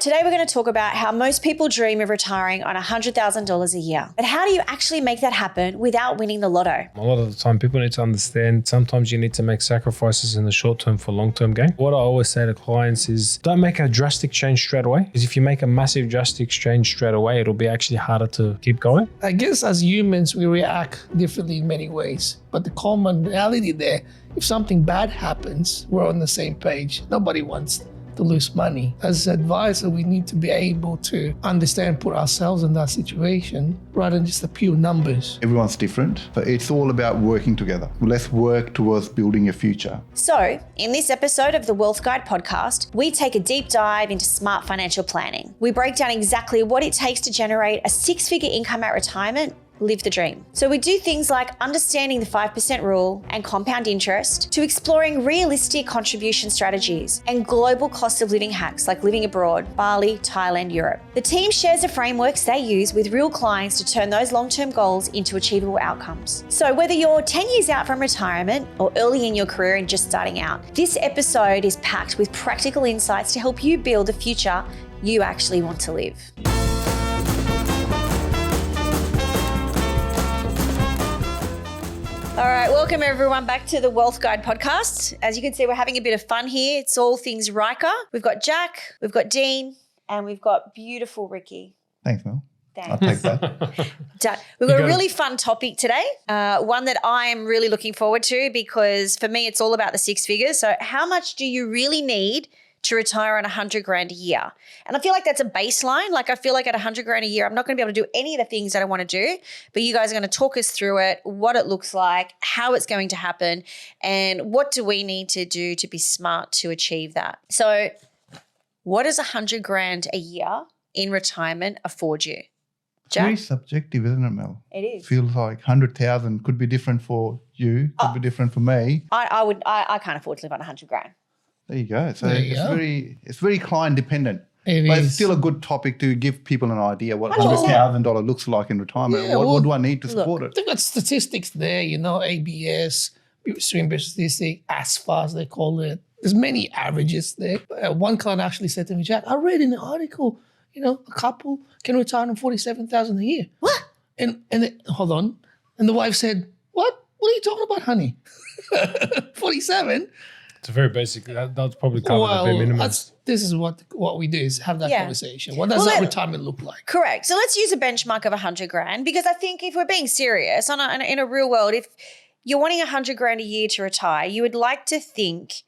Today we're going to talk about how most people dream of retiring on $100,000 a year. But how do you actually make that happen without winning the lotto? A lot of the time people need to understand sometimes you need to make sacrifices in the short term for long-term gain. What I always say to clients is don't make a drastic change straight away, because if you make a massive drastic change straight away, it'll be actually harder to keep going. I guess as humans, we react differently in many ways. But the common reality there, if something bad happens, we're on the same page. Nobody wants to lose money. As an advisor, we need to be able to understand, put ourselves in that situation rather than just the pure numbers. Everyone's different, but it's all about working together. Let's work towards building a future. So, in this episode of the Wealth Guide podcast, we take a deep dive into smart financial planning. We break down exactly what it takes to generate a six-figure income at retirement. Live the dream. So we do things like understanding the 5% rule and compound interest, to exploring realistic contribution strategies and global cost of living hacks like living abroad, Bali, Thailand, Europe. The team shares the frameworks they use with real clients to turn those long-term goals into achievable outcomes. So whether you're 10 years out from retirement or early in your career and just starting out, this episode is packed with practical insights to help you build the future you actually want to live. All right, welcome everyone back to the Wealth Guide podcast. As you can see, we're having a bit of fun here. It's all things Ryker. We've got Jack, we've got Dean, and we've got beautiful Ricky. Thanks, Mel. Thanks. I'll take that. We've got a really fun topic today, one that I am really looking forward to because for me, it's all about the six figures. So how much do you really need to retire on 100 grand a year? And I feel like that's a baseline. Like I feel like at 100 grand a year, I'm not going to be able to do any of the things that I want to do, but you guys are going to talk us through it, what it looks like, how it's going to happen, and what do we need to do to be smart to achieve that. So what does 100 grand a year in retirement afford you? Jack? Very subjective, isn't it, Mel? It is. Feels like 100,000 could be different for you, could be different for me. I can't afford to live on 100 grand. There you go. So There you go. it's very client dependent. It But is. it's still a good topic to give people an idea what 100%. $100,000 looks like in retirement. Yeah, what well, do I need to support it? They've got statistics there, ABS, swing statistic, ASFA as they call it. There's many averages there. One client actually said to me, Jack, I read in the article, a couple can retire on $47,000 a year. What? And hold on. And the wife said, What are you talking about, honey? 47? It's a very basic, that's probably cover the bare minimum. This is what we do is have that conversation. What does that retirement look like? Correct. So let's use a benchmark of 100 grand because I think if we're being serious in a real world, if you're wanting 100 grand a year to retire, you would like to think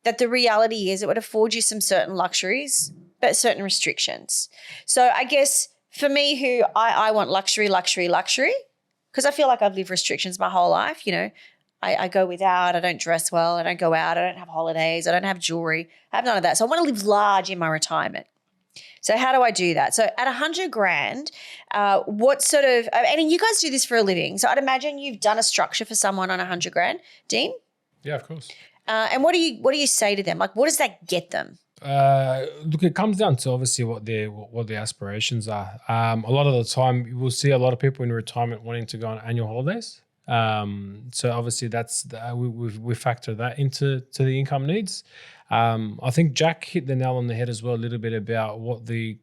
that the reality is it would afford you some certain luxuries, but certain restrictions. So I guess for me who I want luxury, because I feel like I've lived restrictions my whole life, I go without, I don't dress well, I don't go out, I don't have holidays, I don't have jewelry, I have none of that. So I want to live large in my retirement. So how do I do that? So at 100 grand, what sort of, and you guys do this for a living. So I'd imagine you've done a structure for someone on 100 grand. Dean? Yeah, of course. And what do you say to them? Like, what does that get them? Look, it comes down to obviously what their aspirations are. A lot of the time, you will see a lot of people in retirement wanting to go on annual holidays. So obviously that's we factor that into the income needs. I think Jack hit the nail on the head as well a little bit about what the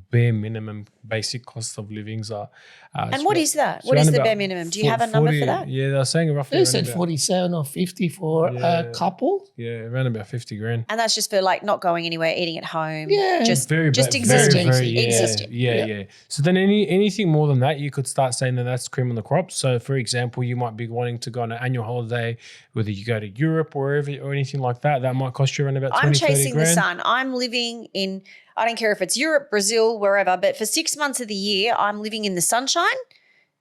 bare minimum basic cost of livings are. And what is that? What is the bare minimum? Do you have a number for that? Yeah, they're saying roughly. They said 47 or 50 for a couple. Yeah, around about 50 grand. And that's just for like not going anywhere, eating at home. Yeah. Just existing. Existing. Yeah. So then anything more than that, you could start saying that that's cream on the crop. So for example, you might be wanting to go on an annual holiday, whether you go to Europe or anything like that. That might cost you around about 20, I'm 30 chasing grand. the sun. I'm living in, I don't care if it's Europe, Brazil, wherever, but for 6 months of the year, I'm living in the sunshine,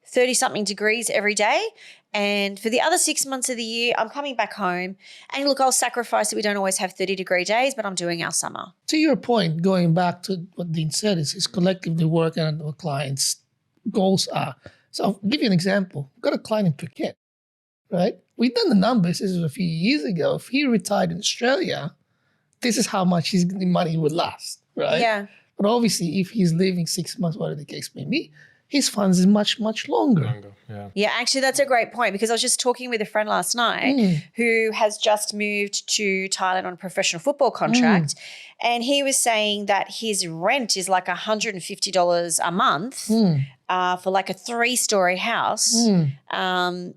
30-something degrees every day. And for the other 6 months of the year, I'm coming back home. And look, I'll sacrifice that we don't always have 30-degree days, but I'm doing our summer. To your point, going back to what Dean said, is collectively work and what clients' goals are. So I'll give you an example. I've got a client in Phuket, right? We've done the numbers. This was a few years ago. If he retired in Australia, this is how much his money would last, right? Yeah. But obviously, if he's living 6 months, whatever the case may be, his funds is much, much longer. Yeah. Yeah, actually, that's a great point because I was just talking with a friend last night who has just moved to Thailand on a professional football contract, and he was saying that his rent is like $150 a month for like a 3-story house, and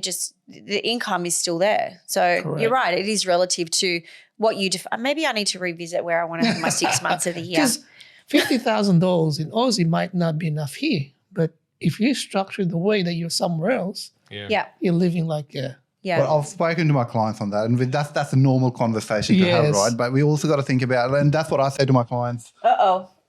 just the income is still there. So you're right, it is relative to what you maybe I need to revisit where I want to have my 6 months of the year. Because $50,000 in Aussie might not be enough here, but if you structure the way that you're somewhere else, you're living like Well, I've spoken to my clients on that, and that's a normal conversation to have, right? But we also got to think about, and that's what I say to my clients.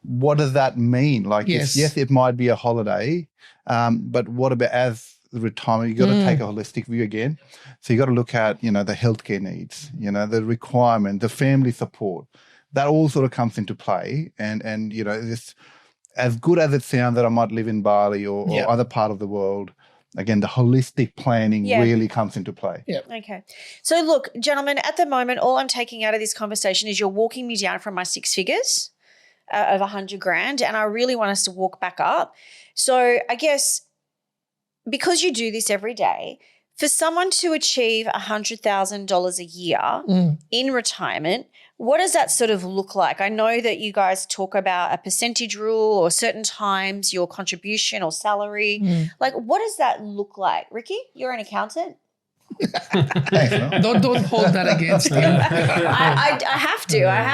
What does that mean? Like, yes, it might be a holiday, but what about as retirement? You got to take a holistic view again. So you got to look at, the healthcare needs, the requirement, the family support. That all sort of comes into play, and this, as good as it sounds that I might live in Bali or other part of the world, again, the holistic planning really comes into play. Yeah. Okay. So look, gentlemen, at the moment, all I'm taking out of this conversation is you're walking me down from my 6 figures of 100 grand, and I really want us to walk back up. So I guess because you do this every day, for someone to achieve $100,000 a year in retirement, what does that sort of look like? I know that you guys talk about a percentage rule or certain times your contribution or salary. Like, what does that look like? Ricky, you're an accountant. Don't hold that against him. I have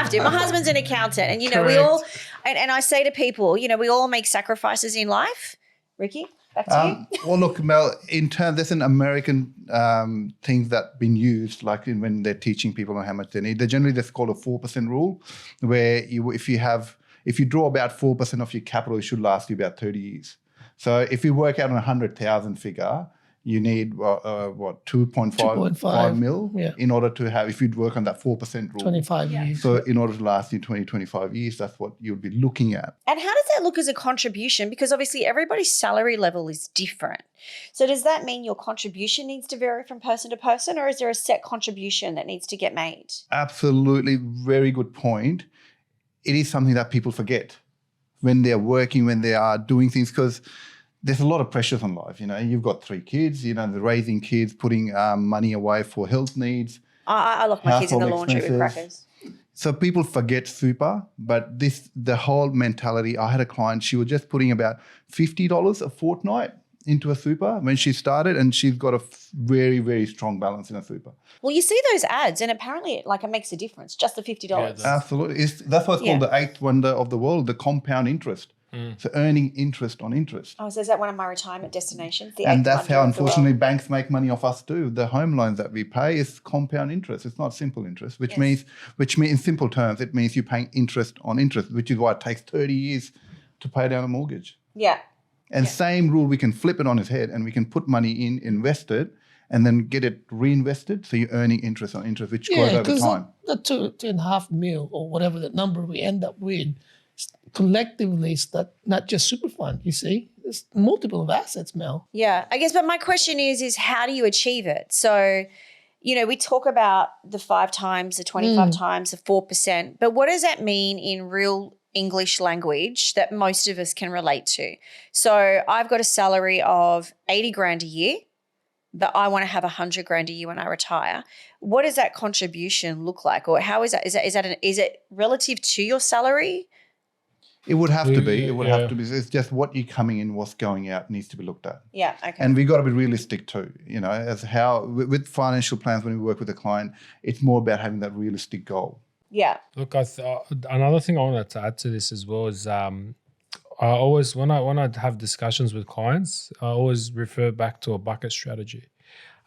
to. My husband's an accountant, and we all and I say to people, we all make sacrifices in life. Ricky, back to you. Well, look, Mel, in terms, there's an American thing that's been used, like when they're teaching people on how much they need. They generally just call a 4% rule, where if you draw about 4% of your capital, it should last you about 30 years. So if you work out on 100,000 figure, you need 2.5 mil in order to have, if you'd work on that 4% rule. 25 years. So in order to last you 25 years, that's what you'll be looking at. And how does that look as a contribution? Because obviously everybody's salary level is different. So does that mean your contribution needs to vary from person to person, or is there a set contribution that needs to get made? Absolutely. Very good point. It is something that people forget when they're working, when they are doing things, because there's a lot of pressures on life. You've got 3 kids, they're raising kids, putting money away for health needs. I lock my kids in the laundry with crackers. So people forget super, but the whole mentality, I had a client, she was just putting about $50 a fortnight into a super when she started, and she's got a very, very strong balance in a super. Well, you see those ads, and apparently it makes a difference, just the $50. Yeah, absolutely. That's what's called the 8th wonder of the world, the compound interest. So earning interest on interest. Oh, so is that one of my retirement destinations? And that's how, unfortunately, banks make money off us too. The home loans that we pay is compound interest. It's not simple interest, which means in simple terms, it means you're paying interest on interest, which is why it takes 30 years to pay down a mortgage. Yeah. And same rule, we can flip it on its head and we can put money in, invest it, and then get it reinvested. So you're earning interest on interest, which grows over time. The 2.5 mil or whatever the number we end up with, collectively, it's not just super fund, you see. There's multiple of assets, Mel. Yeah, I guess, but my question is how do you achieve it? So, we talk about the 5 times, the 25 times, the 4%, but what does that mean in real English language that most of us can relate to? So I've got a salary of 80 grand a year, but I want to have 100 grand a year when I retire. What does that contribution look like? Or how is that? Is it relative to your salary? It would have to be. It would have to be. It's just what you're coming in, what's going out needs to be looked at. Yeah, okay. And we've got to be realistic too, as how, with financial plans, when we work with a client, it's more about having that realistic goal. Yeah. Look, another thing I wanted to add to this as well is I always, when I have discussions with clients, I always refer back to a bucket strategy.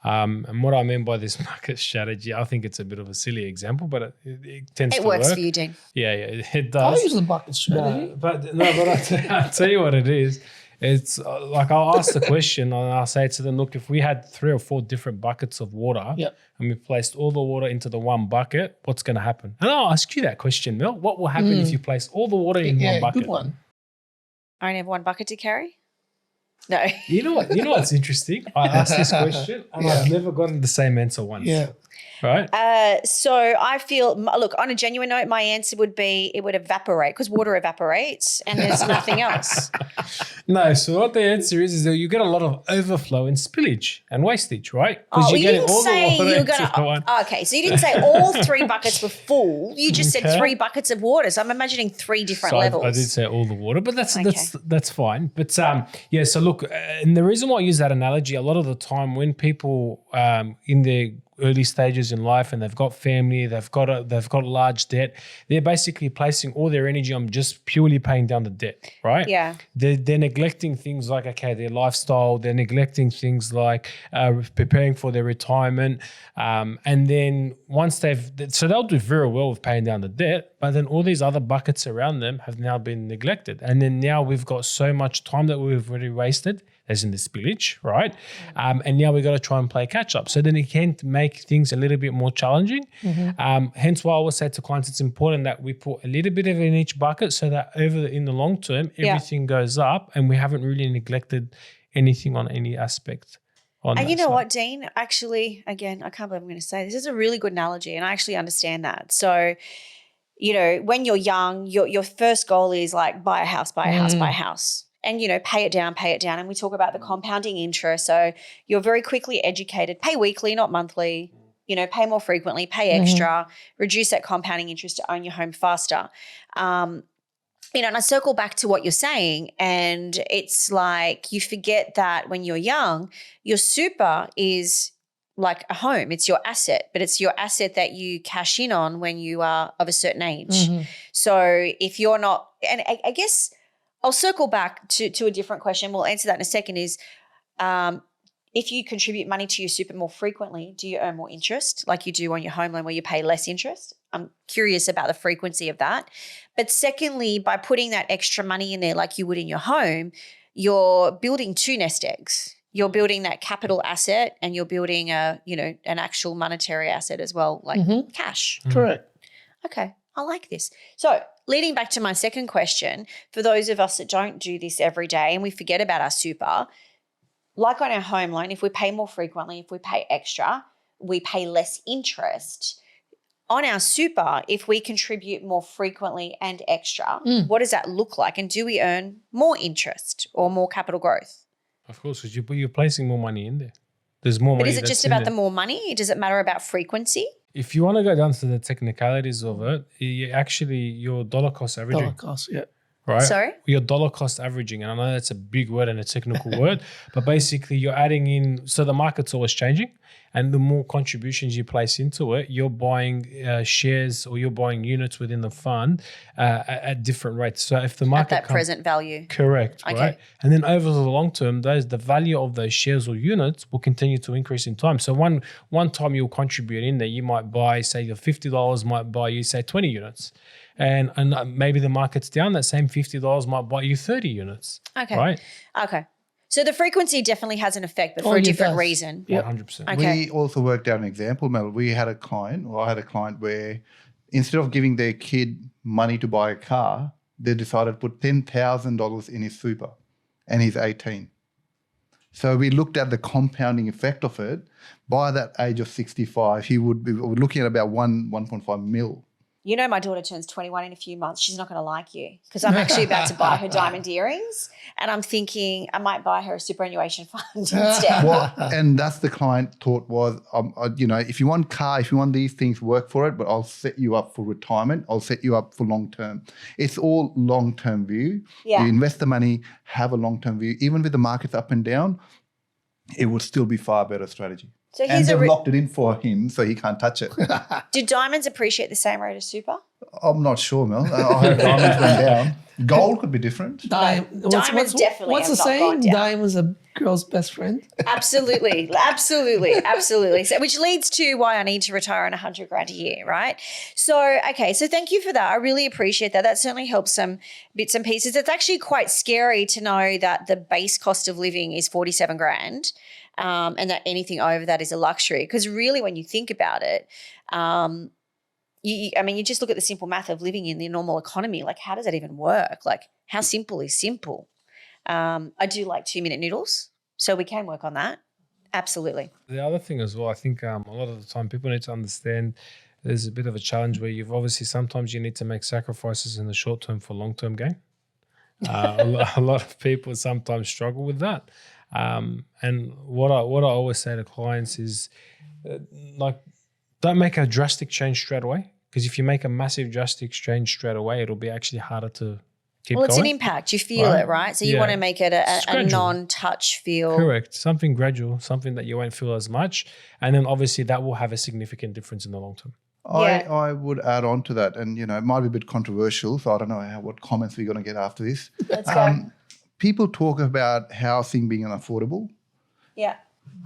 And what I mean by this bucket strategy, I think it's a bit of a silly example, but it tends to work. It works for you, Dean. Yeah, it does. I use the bucket strategy. But I'll tell you what it is. It's like I'll ask the question and I'll say to them, look, if we had 3 or 4 different buckets of water and we placed all the water into the one bucket, what's going to happen? And I'll ask you that question, Mel. What will happen if you place all the water in one bucket? Good one. I only have 1 bucket to carry? No. You know what's interesting? I asked this question and I've never gotten the same answer once. Yeah. right? So I feel, look, on a genuine note, my answer would be it would evaporate because water evaporates and there's nothing else. No, so what the answer is that you get a lot of overflow and spillage and wastage, right? Oh, you're you getting didn't all the say water you were into the going one. to, okay, so you didn't say all 3 buckets were full. You just said Okay. 3 buckets of water. So I'm imagining 3 different So levels. I did say all the water, but that's Okay. that's fine. But yeah. So look, and the reason why I use that analogy, a lot of the time when people in their early stages in life and they've got family, they've got large debt, they're basically placing all their energy on just purely paying down the debt, right? Yeah. They're neglecting things like, okay, their lifestyle, they're neglecting things like preparing for their retirement. And then once they'll do very well with paying down the debt, but then all these other buckets around them have now been neglected. And then now we've got so much time that we've already wasted, as in the spillage, right? And now we've got to try and play catch up. So then it can make things a little bit more challenging. Hence why I always say to clients, it's important that we put a little bit of it in each bucket so that in the long term, everything goes up and we haven't really neglected anything on any aspect. And you know what, Dean? Actually, again, I can't believe I'm going to say this. This is a really good analogy and I actually understand that. So, you know, when you're young, your first goal is like buy a house, buy a house, buy a house. And, you know, pay it down. And we talk about the compounding interest. So you're very quickly educated. Pay weekly, not monthly. You know, pay more frequently, pay extra, reduce that compounding interest to own your home faster. You know, and I circle back to what you're saying, and it's like you forget that when you're young, your super is like a home. It's your asset, but it's your asset that you cash in on when you are of a certain age. So if you're not, and I guess I'll circle back to a different question. We'll answer that in a second is if you contribute money to your super more frequently, do you earn more interest like you do on your home loan where you pay less interest? I'm curious about the frequency of that. But secondly, by putting that extra money in there like you would in your home, you're building 2 nest eggs. You're building that capital asset and you're building an actual monetary asset as well, like cash. Correct. Okay, I like this. So leading back to my second question, for those of us that don't do this every day and we forget about our super, like on our home loan, if we pay more frequently, if we pay extra, we pay less interest. On our super, if we contribute more frequently and extra, what does that look like? And do we earn more interest or more capital growth? Of course, because you're placing more money in there. There's more money. But is it just about the more money? Does it matter about frequency? If you want to go down to the technicalities of it, your dollar cost averaging. Dollar cost, yeah. Right? Sorry? Your dollar cost averaging. And I know that's a big word and a technical word, but basically you're adding in, so the market's always changing. And the more contributions you place into it, you're buying shares or you're buying units within the fund at different rates. So if the market At that present value. Correct, Okay. right? And then over the long term, the value of those shares or units will continue to increase in time. So one time you'll contribute in there, you might buy, say your $50 might buy you, say 20 units. And maybe the market's down, that same $50 might buy you 30 units. Okay. Right? Okay. So the frequency definitely has an effect, but for Oh, a it different does. reason. Yep. 100%. Okay. We also worked out an example, Mel. I had a client where instead of giving their kid money to buy a car, they decided to put $10,000 in his super, and he's 18. So we looked at the compounding effect of it. By that age of 65, we're looking at about 1.5 mil. You know, my daughter turns 21 in a few months. She's not going to like you because I'm actually about to buy her diamond earrings, and I'm thinking I might buy her a superannuation fund instead. And that's the client thought was, if you want car, if you want these things, work for it, but I'll set you up for retirement. I'll set you up for long-term. It's all long-term view. Yeah. You invest the money, have a long-term view. Even with the markets up and down, it would still be far better strategy. So And here's they've locked it in for him, so he can't touch it. do diamonds appreciate the same rate as super? I'm not sure, Mel. I heard diamonds went down. Gold could be different. Diamonds definitely What's the have not saying? gone down. Diamond's a girl's best friend. Absolutely. So, which leads to why I need to retire on $100,000 a year, right? So, okay. So thank you for that. I really appreciate that. That certainly helps some bits and pieces. It's actually quite scary to know that the base cost of living is $47,000. And that anything over that is a luxury. Because really, when you think about it, you just look at the simple math of living in the normal economy. Like, how does that even work? Like, how simple is simple? I do like 2-minute noodles, so we can work on that. Absolutely. The other thing as well, I think a lot of the time people need to understand there's a bit of a challenge where you've obviously sometimes you need to make sacrifices in the short term for long-term gain. A lot of people sometimes struggle with that. And what I always say to clients is don't make a drastic change straight away, because if you make a massive drastic change straight away, it'll be actually harder to keep Well, it's going. an impact. You feel it, right? So you want to make it a non-touch feel. Correct. Something gradual, something that you won't feel as much. And then obviously that will have a significant difference in the long term. I would add on to that, and it might be a bit controversial, so I don't know what comments we're going to get after this. Let's go. People talk about housing being unaffordable. Yeah.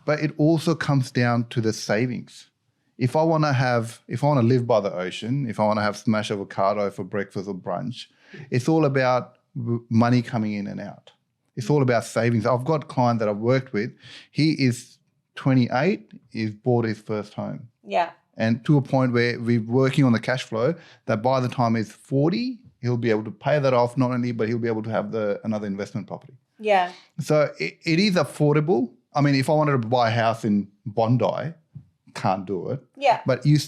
But it also comes down to the savings. If I want to live by the ocean, if I want to have smash avocado for breakfast or brunch, it's all about money coming in and out. It's all about savings. I've got a client that I've worked with. He is 28, he's bought his first home. Yeah. And to a point where we're working on the cash flow that by the time he's 40, he'll be able to pay that off not only, but he'll be able to have another investment property. Yeah. So it is affordable. I mean, if I wanted to buy a house in Bondi, can't do it. Yeah. But you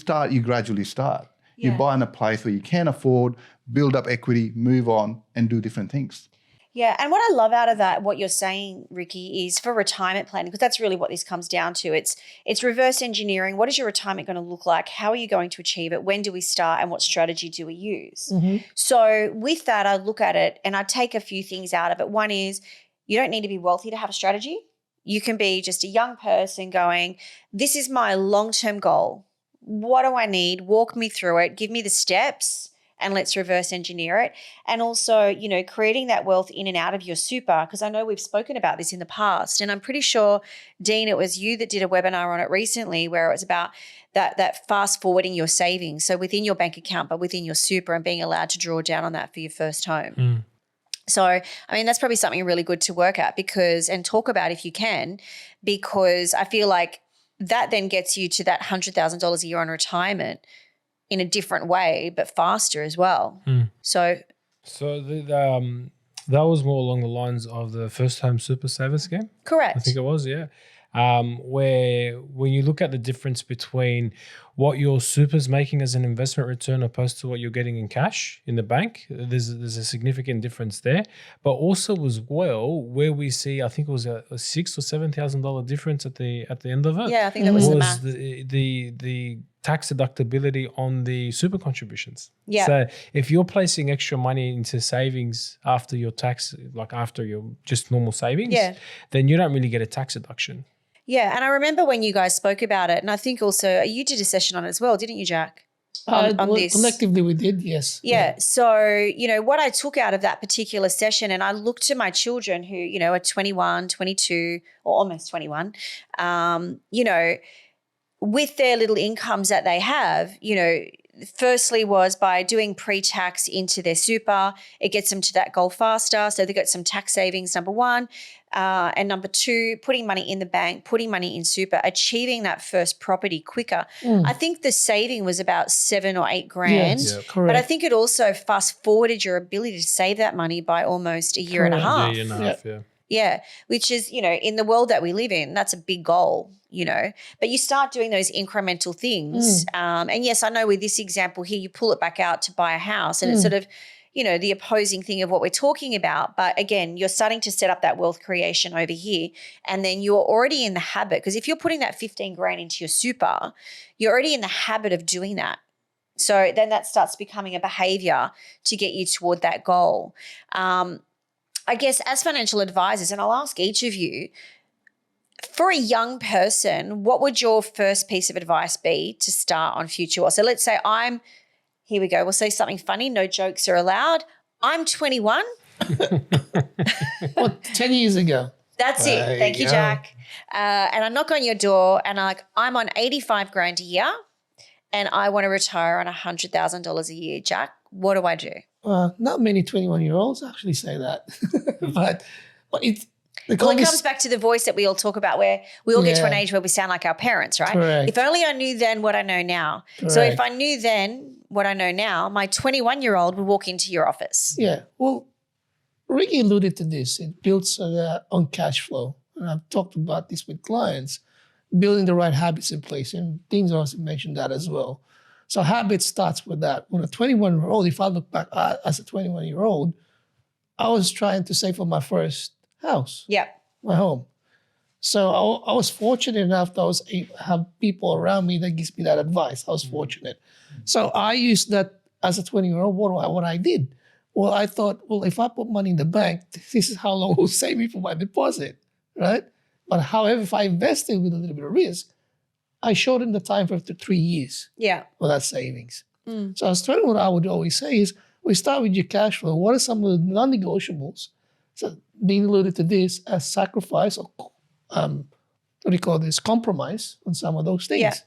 gradually start. Yeah. You buy in a place where you can afford, build up equity, move on and do different things. Yeah, and what I love out of that, what you're saying, Ricky, is for retirement planning, because that's really what this comes down to. It's reverse engineering. What is your retirement going to look like? How are you going to achieve it? When do we start? And what strategy do we use? Mm-hmm. So with that, I look at it and I take a few things out of it. One is you don't need to be wealthy to have a strategy. You can be just a young person going, this is my long-term goal. What do I need? Walk me through it. Give me the steps. And let's reverse engineer it. And also, creating that wealth in and out of your super, because I know we've spoken about this in the past. And I'm pretty sure, Dean, it was you that did a webinar on it recently where it was about that fast forwarding your savings. So within your bank account, but within your super, and being allowed to draw down on that for your first home. Mm. So, I mean, that's probably something really good to work at and talk about if you can, because I feel like that then gets you to that $100,000 a year on retirement in a different way, but faster as well. Mm. So that was more along the lines of the first home super saver scheme. Correct. I think it was, yeah. Where when you look at the difference between what your super's making as an investment return opposed to what you're getting in cash in the bank, there's a significant difference there. But also as well, where we see, I think it was a $6,000 or $7,000 difference at the end of it. Yeah, I think that was the math. The tax deductibility on the super contributions. Yeah. So if you're placing extra money into savings after your tax, like after your just normal savings, then you don't really get a tax deduction. Yeah, and I remember when you guys spoke about it, and I think also you did a session on it as well, didn't you, Jack? On this. Collectively we did, yes. Yeah. So, what I took out of that particular session, and I looked to my children who, are 21, 22, or almost 21, with their little incomes that they have, firstly was by doing pre-tax into their super, it gets them to that goal faster. So they got some tax savings, number one. And number two, putting money in the bank, putting money in super, achieving that first property quicker. Mm. I think the saving was about $7,000 or $8,000. Yes, correct. But I think it also fast forwarded your ability to save that money by almost a year and a half. A year and a half, yeah. Yeah, which is, in the world that we live in, that's a big goal, But you start doing those incremental things. And yes, I know with this example here, you pull it back out to buy a house and it's sort of, the opposing thing of what we're talking about. But again, you're starting to set up that wealth creation over here. And then you're already in the habit, because if you're putting that $15,000 into your super, you're already in the habit of doing that. So then that starts becoming a behavior to get you toward that goal. I guess as financial advisors, and I'll ask each of you, for a young person, what would your first piece of advice be to start on future wealth? So let's say here we go, we'll say something funny, no jokes are allowed. I'm 21. 10 years ago. That's it. Thank you, Jack. And I knock on your door and I'm on $85,000 a year and I want to retire on $100,000 a year. Jack, what do I do? Not many 21-year-olds actually say that, but it comes back to the voice that we all talk about, where we all get to an age where we sound like our parents, right? Correct. If only I knew then what I know now. Correct. So if I knew then what I know now, my 21-year-old would walk into your office. Yeah. Well, Ricky alluded to this. It builds on cash flow. And I've talked about this with clients. building the right habits in place. And Dean's also mentioned that as well. So habit starts with that. When a 21-year-old, if I look back as a 21-year-old, I was trying to save for my first house, my home. So I was fortunate enough that I was able to have people around me that gives me that advice. I was fortunate. So I used that as a 20-year-old. What I did? Well, I thought, well, if I put money in the bank, this is how long it will save me for my deposit, right? But however, if I invested with a little bit of risk, I showed him the time for up to 3 years for that savings. So I was trying, what I would always say is, we start with your cash flow. What are some of the non-negotiables? So Dean alluded to this as sacrifice or compromise on some of those things.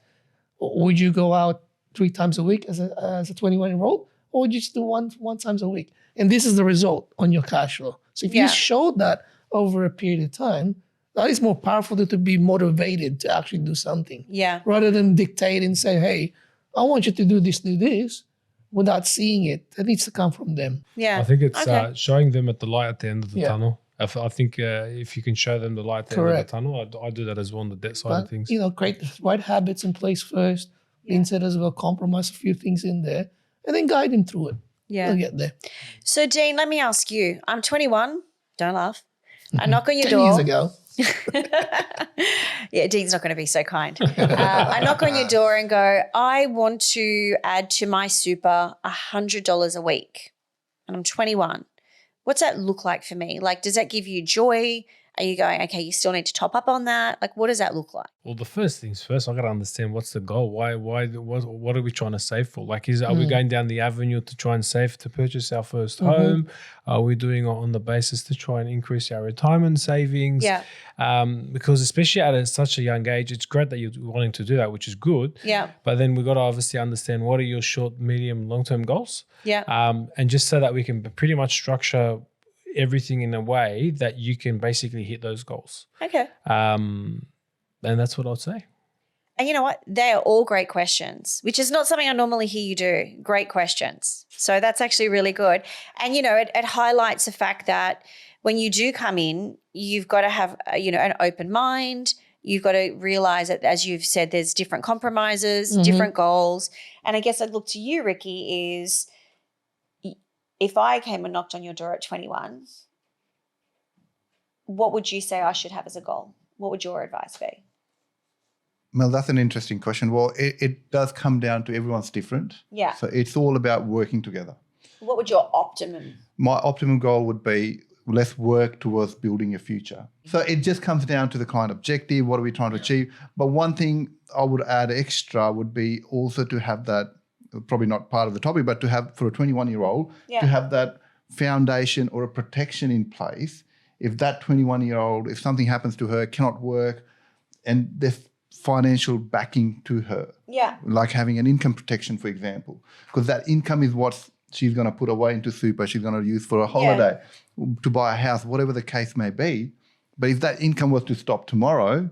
Would you go out 3 times a week as a 21-year-old, or would you just do one times a week? And this is the result on your cash flow. So if you showed that over a period of time, that is more powerful to be motivated to actually do something. Rather than dictate and say, hey, I want you to do this, without seeing it. That needs to come from them. I think it's showing them at the light at the end of the tunnel. I think if you can show them the light at the end of the tunnel, I do that as well on the debt side of things. Create the right habits in place first. Dean said as well, compromise a few things in there, and then guide them through it. They'll get there. So, Dean, let me ask you. I'm 21. Don't laugh. I knock on your 10 door. years ago. Dean's not going to be so kind. I knock on your door and go, I want to add to my super $100 a week, and I'm 21. What's that look like for me? Like, does that give you joy? Are you going, okay, you still need to top up on that? Like, what does that look like? Well, the first things first, I got to understand what's the goal. What are we trying to save for? Like, are we going down the avenue to try and save to purchase our first home? Are we doing it on the basis to try and increase our retirement savings? Because especially at such a young age, it's great that you're wanting to do that, which is good. But then we've got to obviously understand what are your short, medium, long-term goals. And just so that we can pretty much structure everything in a way that you can basically hit those goals. And that's what I'd say. And you know what? They are all great questions, which is not something I normally hear you do. Great questions. So that's actually really good. And, it highlights the fact that when you do come in, you've got to have, an open mind. You've got to realize that, as you've said, there's different compromises, different goals. And I guess I'd look to you, Ricky, is if I came and knocked on your door at 21, what would you say I should have as a goal? What would your advice be? Mel, that's an interesting question. Well, it does come down to everyone's different. So it's all about working together. What would your optimum? My optimum goal would be, let's work towards building a future. So it just comes down to the client objective. What are we trying to achieve? But one thing I would add extra would be also to have that, probably not part of the topic, but to have, for a 21-year-old, to have that foundation or a protection in place. If that 21-year-old, if something happens to her, cannot work, and there's financial backing to her. Like having an income protection, for example, because that income is what she's going to put away into super, she's going to use for a holiday, to buy a house, whatever the case may be. But if that income was to stop tomorrow,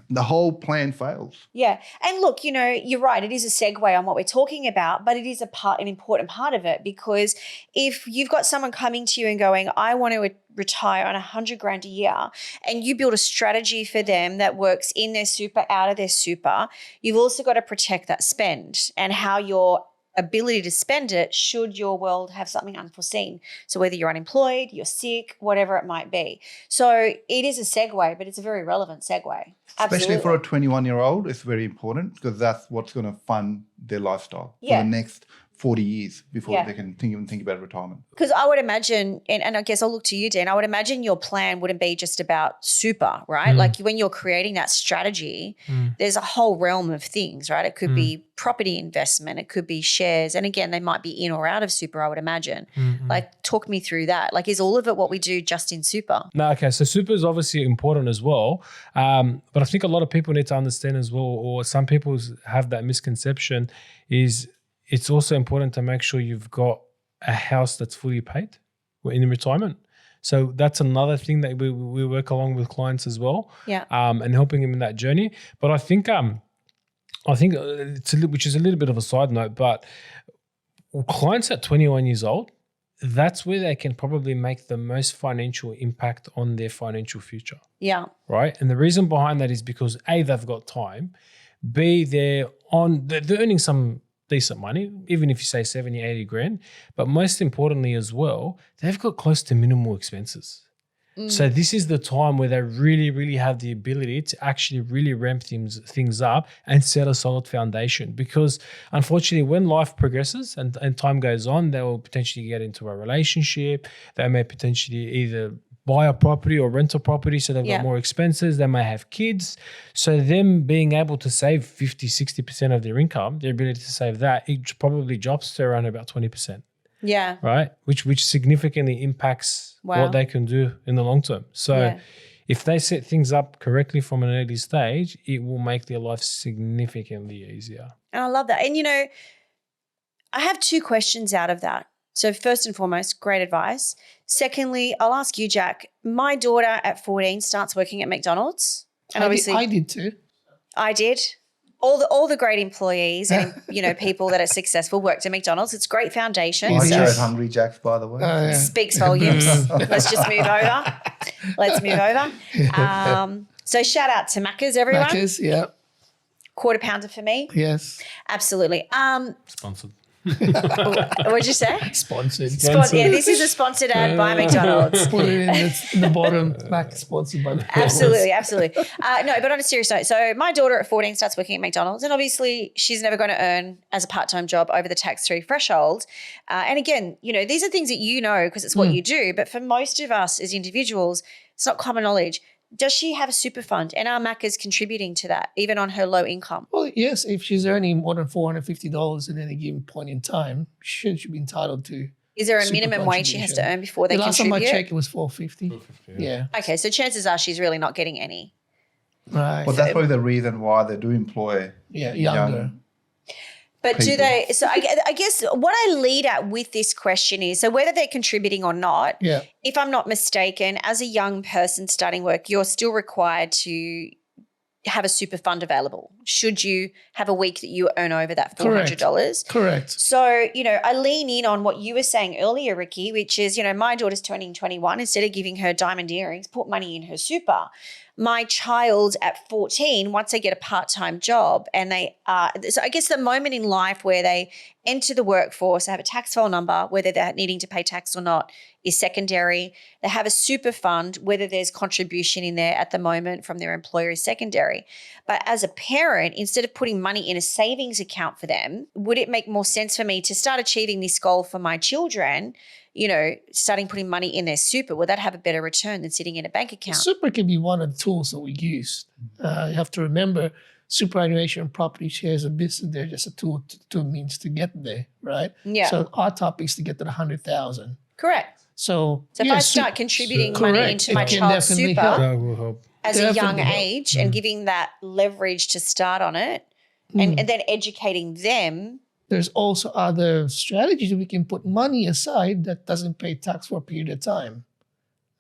the whole plan fails. And look, you're right. It is a segue on what we're talking about, but it is an important part of it, because if you've got someone coming to you and going, I want to retire on $100,000 a year, and you build a strategy for them that works in their super, out of their super, you've also got to protect that spend and how your ability to spend it should your world have something unforeseen. So whether you're unemployed, you're sick, whatever it might be. So it is a segue, but it's a very relevant segue. Especially for a 21-year-old, it's very important, because that's what's going to fund their lifestyle for the next 40 years before they can even think about retirement. Because I would imagine, and I guess I'll look to you, Dan, I would imagine your plan wouldn't be just about super, right? Like when you're creating that strategy, there's a whole realm of things, right? It could be property investment, it could be shares. And again, they might be in or out of super, I would imagine. Like, talk me through that. Like, is all of it what we do just in super? No, okay. So super is obviously important as well. But I think a lot of people need to understand as well, or some people have that misconception, is it's also important to make sure you've got a house that's fully paid in retirement. So that's another thing that we work along with clients as well, and helping them in that journey. But I think it's which is a little bit of a side note, but clients at 21 years old, that's where they can probably make the most financial impact on their financial future. Yeah. Right. And the reason behind that is because A, they've got time. B, they're earning some decent money, even if you say 70, 80 grand. But most importantly as well, they've got close to minimal expenses. So this is the time where they really, really have the ability to actually really ramp things up and set a solid foundation. Because unfortunately, when life progresses and time goes on, they will potentially get into a relationship. They may potentially either buy a property or rent a property, so they've got more expenses. They may have kids. So them being able to save 50, 60% of their income, their ability to save that, it probably drops to around about 20%. Yeah. Right. Which significantly impacts what they can do in the long term. So if they set things up correctly from an early stage, it will make their life significantly easier. And I love that. And, I have 2 questions out of that. So first and foremost, great advice. Secondly, I'll ask you, Jack. My daughter at 14 starts working at McDonald's. And obviously I did too. I did. All the great employees and people that are successful worked at McDonald's. It's a great foundation. I chose Hungry Jack's, by the way. Speaks volumes. Let's just move over. Let's move over. So shout out to Macca's, everyone. Macca's, yeah. Quarter pounder for me. Yes. Sponsored. Absolutely. What'd you say? Sponsored. Yeah, this is a sponsored ad by McDonald's. Put it in the bottom. Mac sponsored by McDonald's. Absolutely. No, but on a serious note, so my daughter at 14 starts working at McDonald's, and obviously she's never going to earn as a part-time job over the tax-free threshold. And again, these are things that because it's what you do. But for most of us as individuals, it's not common knowledge. Does she have a super fund, and are Macca's contributing to that, even on her low income? Well, yes, if she's earning more than $450 at any given point in time, she should be entitled to. Is there a minimum wage she has to earn before they last contribute? time I checked, it was $450. Yeah. Okay, so chances are she's really not getting any. Right. Well, that's probably the reason why they do employ younger. But do they – so I guess what I lead at with this question is, so whether they're contributing or not, if I'm not mistaken, as a young person starting work, you're still required to have a super fund available should you have a week that you earn over that $400. Correct. So, I lean in on what you were saying earlier, Ricky, which is, my daughter's turning 21. Instead of giving her diamond earrings, put money in her super. My child at 14, once they get a part-time job and they are – so I guess the moment in life where they enter the workforce, they have a tax file number, whether they're needing to pay tax or not is secondary. They have a super fund, whether there's contribution in there at the moment from their employer is secondary. But as a parent, instead of putting money in a savings account for them, would it make more sense for me to start achieving this goal for my children – starting putting money in their super, will that have a better return than sitting in a bank account? Super can be one of the tools that we use. You have to remember superannuation and property shares and business, they're just a tool to means to get there, right? Yeah. So our topic is to get to the 100,000. Correct. So if I start contributing money into my child's super That will help. as a young age and giving that leverage to start on it and then educating them. There's also other strategies we can put money aside that doesn't pay tax for a period of time.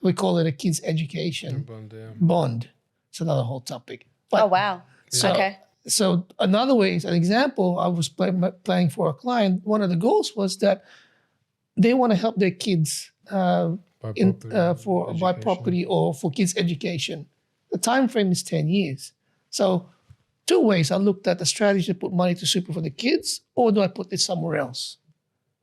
We call it a kid's education bond. It's another whole topic. But, oh, wow. Okay. So another way is an example. I was planning for a client. One of the goals was that they want to help their kids buy property or for kids' education. The time frame is 10 years. So 2 ways. I looked at the strategy to put money to super for the kids, or do I put it somewhere else?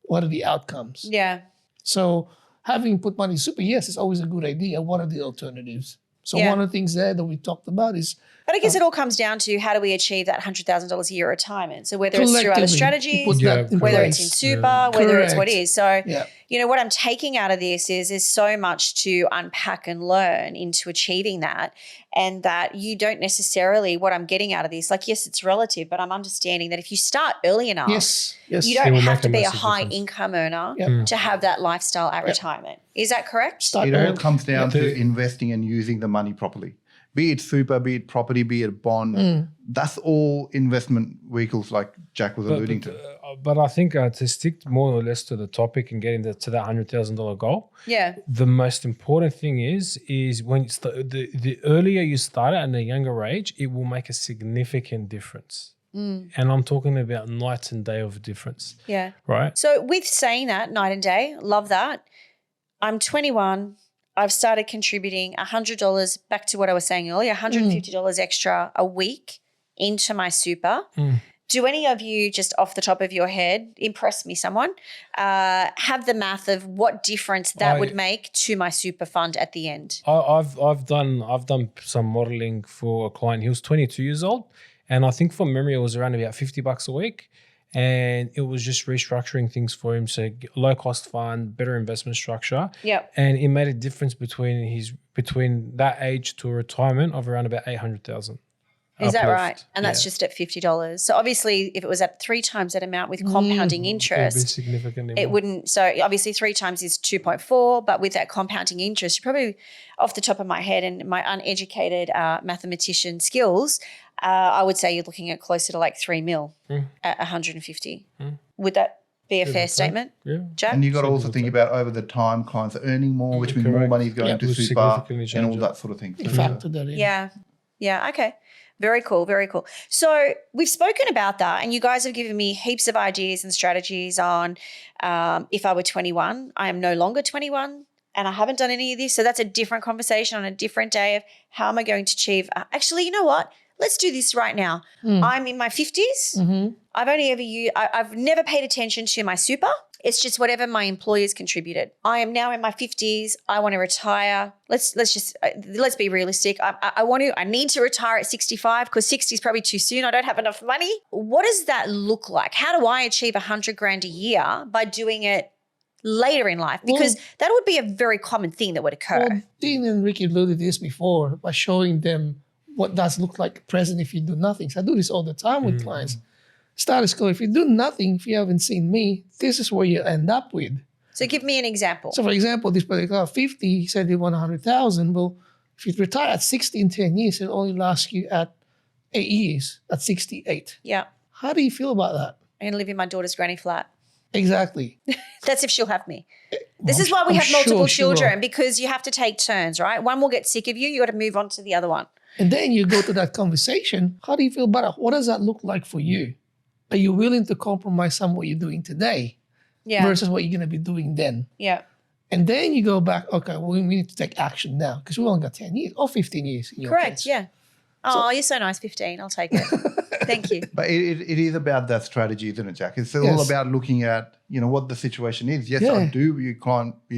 What are the outcomes? Yeah. So having put money to super, yes, it's always a good idea. What are the alternatives? So one of the things there that we talked about is... But I guess it all comes down to how do we achieve that $100,000 a year retirement? So whether it's through other strategies, whether it's in super, whether it's what is. So, what I'm taking out of this is there's so much to unpack and learn into achieving that, and that you don't necessarily, what I'm getting out of this, like, yes, it's relative, but I'm understanding that if you start early enough, you don't have to be a high income earner to have that lifestyle at retirement. Is that correct? It all comes down to investing and using the money properly. Be it super, be it property, be it a bond. That's all investment vehicles like Jack was alluding to. But I think to stick more or less to the topic and getting to that $100,000 goal, the most important thing is when the earlier you start at a younger age, it will make a significant difference. and I'm talking about night and day of difference. Yeah. Right? So with saying that, night and day, love that. I'm 21. I've started contributing $100 back to what I was saying earlier, $150 extra a week into my super. Do any of you, just off the top of your head, impress me, someone, have the math of what difference that would make to my super fund at the end? I've done some modeling for a client. He was 22 years old, and I think from memory it was around about $50 a week. And it was just restructuring things for him. So low cost fund, better investment structure. Yep. And it made a difference between that age to retirement of around about $800,000. Is that right? And that's just at $50. So obviously if it was at 3 times that amount with compounding interest, it would be significantly it more. wouldn't. So obviously 3 times is 2.4, but with that compounding interest, you're probably off the top of my head and my uneducated mathematician skills, I would say you're looking at closer to like 3 mil at 150. Would that be a fair statement? Yeah. Jack? And you've got to also think about over the time clients are earning more, which means more money is going to Which super significantly and all changes. that sort of thing. Factor that in. Yeah. Yeah. Okay. Very cool. Very cool. So we've spoken about that and you guys have given me heaps of ideas and strategies on if I were 21, I am no longer 21 and I haven't done any of this. So that's a different conversation on a different day of how am I going to achieve. Actually, you know what? Let's do this right now. I'm in my 50s. I've only ever I've never paid attention to my super. It's just whatever my employers contributed. I am now in my 50s. I want to retire. Let's be realistic. I need to retire at 65 because 60 is probably too soon. I don't have enough money. What does that look like? How do I achieve $100,000 a year by doing it later in life? Because that would be a very common thing that would occur. Well, Dean and Ricky alluded to this before by showing them what does look like present if you do nothing. So I do this all the time with clients. Status quo, if you do nothing, if you haven't seen me, this is where you end up with. So give me an example. So for example, this particular 50, he said he won 100,000. Well, if you retire at 60 in 10 years, it only lasts you at 8 years, at 68. Yeah. How do you feel about that? I'm going to live in my daughter's granny flat. Exactly. That's if she'll have me. This is why we have multiple children, because you have to take turns, right? One will get sick of you. You got to move on to the other one. And then you go to that conversation. How do you feel about it? What does that look like for you? Are you willing to compromise on what you're doing today versus what you're going to be doing then? Yeah. And then you go back, okay, well, we need to take action now because we only got 10 years or 15 years. In your Correct, case. yeah. Oh, you're so nice, 15. I'll take it. Thank you. But it is about that strategy, isn't it, Jack? It's all about looking at, what the situation is. Yes, I do. You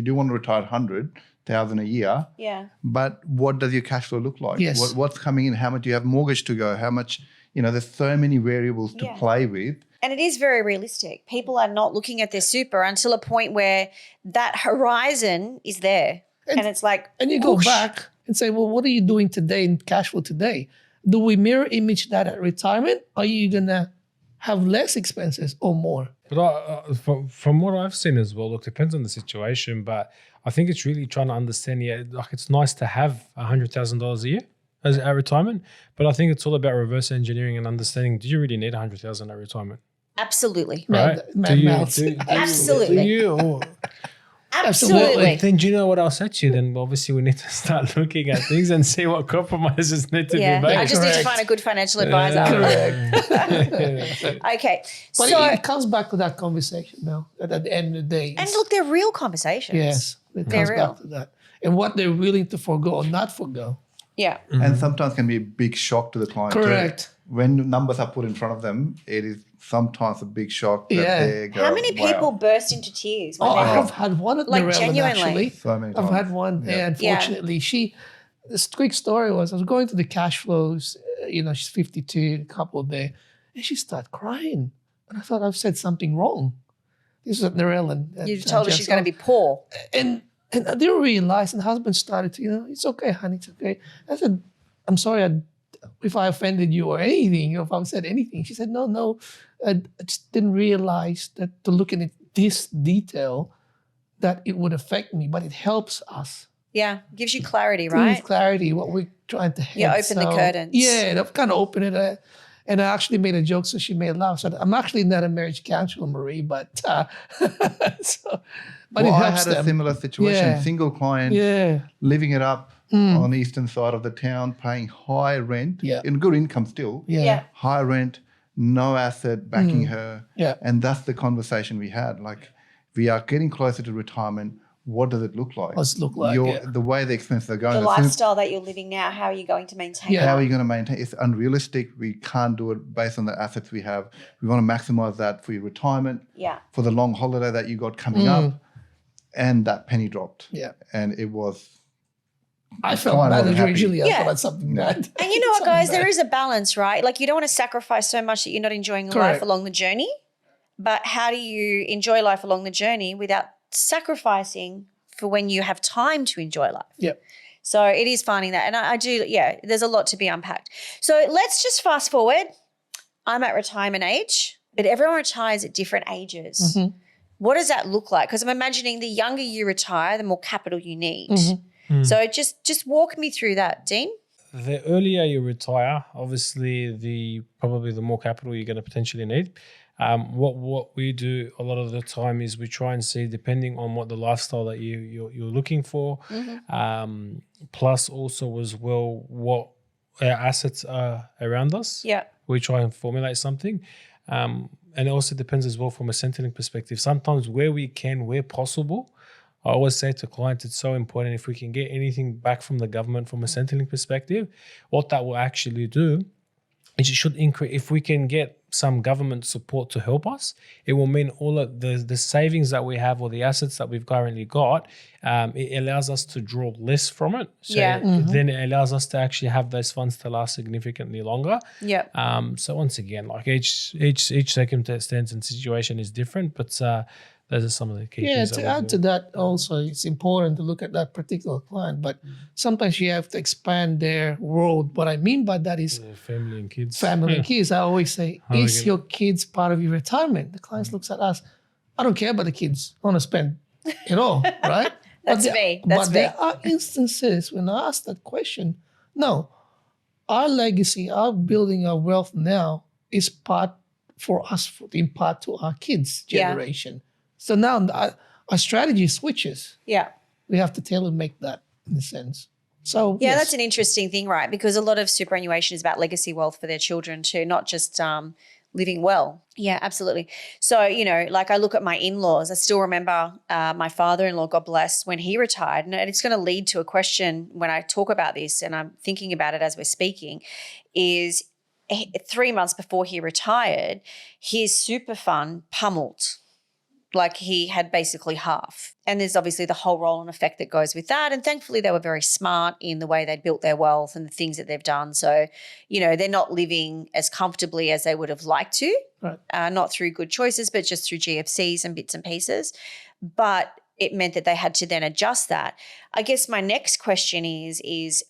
do want to retire 100,000 a year. Yeah. But what does your cash flow look like? Yes. What's coming in? How much do you have mortgage to go? How much, there's so many variables to play with. And it is very realistic. People are not looking at their super until a point where that horizon is there. And it's like, and you go back and say, well, what are you doing today in cash flow today? Do we mirror image that at retirement? Are you going to have less expenses or more? But from what I've seen as well, look, depends on the situation, but I think it's really trying to understand, like it's nice to have $100,000 a year as at retirement, but I think it's all about reverse engineering and understanding, do you really need $100,000 at retirement? absolutely. Right? Absolutely. Absolutely. Then do you know what I'll set you? Then obviously we need to start looking at things and see what compromises need to be made. I just need to find a good financial advisor. Okay. But so it comes back to that conversation now at the end of the day. And look, they're real conversations. Yes, it comes back to that. And what they're willing to forego or not forego. Yeah. And sometimes can be a big shock to the client. Correct. Too. When numbers are put in front of them, it is sometimes a big shock. That How many people burst into tears? When I've had one at the genuinely. actually. So many times. I've had one. Yeah. Unfortunately, this quick story was, I was going to the cash flows, she's 52, a couple there, and she started crying. And I thought I've said something wrong. This is at Narelle. You told her she's going to be poor. And I didn't realize, and the husband started to, it's okay, honey, it's okay. I said, I'm sorry if I offended you or anything, or if I've said anything. She said, no, I just didn't realize that to look at this detail, that it would affect me, but it helps us. Yeah, gives you clarity, right? Gives clarity, what we're trying to help. Yeah, open the curtains. Yeah, and I've kind of opened it. And I actually made a joke, so she made laugh. So I'm actually not a marriage counselor, Marie, but it helps I had them. a similar situation. Single client, living it up on the eastern side of the town, paying high rent, and good income still. Yeah. High rent, no asset backing her. Yeah. And that's the conversation we had. Like, we are getting closer to retirement. What does it look like? What's it look like? The way the expenses are going. The lifestyle that you're living now, how are you going to maintain Yeah. that? How are you going to maintain? It's unrealistic. We can't do it based on the assets we have. We want to maximize that for your retirement, for the long holiday that you got coming up. And that penny dropped. Yeah. And it was... I felt bad originally. I thought something bad. And you know what, guys? There is a balance, right? Like, you don't want to sacrifice so much that you're not enjoying life along the journey. But how do you enjoy life along the journey without sacrificing for when you have time to enjoy life? Yep. So it is finding that. And I do, there's a lot to be unpacked. So let's just fast forward. I'm at retirement age, but everyone retires at different ages. Mm-hmm. What does that look like? Because I'm imagining the younger you retire, the more capital you need. So just walk me through that, Dean. The earlier you retire, obviously probably the more capital you're going to potentially need. What we do a lot of the time is we try and see, depending on what the lifestyle that you're looking for, plus also as well what our assets are around us. Yeah. We try and formulate something. And it also depends as well from a Centrelink perspective. Sometimes where possible, I always say to clients, it's so important if we can get anything back from the government from a Centrelink perspective, what that will actually do is it should increase. If we can get some government support to help us, it will mean all of the savings that we have or the assets that we've currently got, it allows us to draw less from it. So then it allows us to actually have those funds to last significantly longer. Yeah. So once again, like each circumstance and situation is different, but those are some of the key things. To add to that also, it's important to look at that particular client, but sometimes you have to expand their world. What I mean by that is family and kids. Family and kids. I always say, is your kids part of your retirement? The clients looks at us, I don't care about the kids. I want to spend it all, right? That's me. But there are instances when I ask that question, no, our legacy, our building our wealth now is part for us to impart to our kids' generation. So now our strategy switches. Yeah. We have to tailor make that in a sense. So that's an interesting thing, right? Because a lot of superannuation is about legacy wealth for their children too, not just living well. Yeah, absolutely. So, like I look at my in-laws, I still remember my father-in-law, God bless, when he retired, and it's going to lead to a question when I talk about this, and I'm thinking about it as we're speaking, is 3 months before he retired, his super fund pummeled. Like, he had basically half. And there's obviously the whole roll-on effect that goes with that. And thankfully they were very smart in the way they'd built their wealth and the things that they've done. So, they're not living as comfortably as they would have liked to, not through good choices, but just through GFCs and bits and pieces. But it meant that they had to then adjust that. I guess my next question is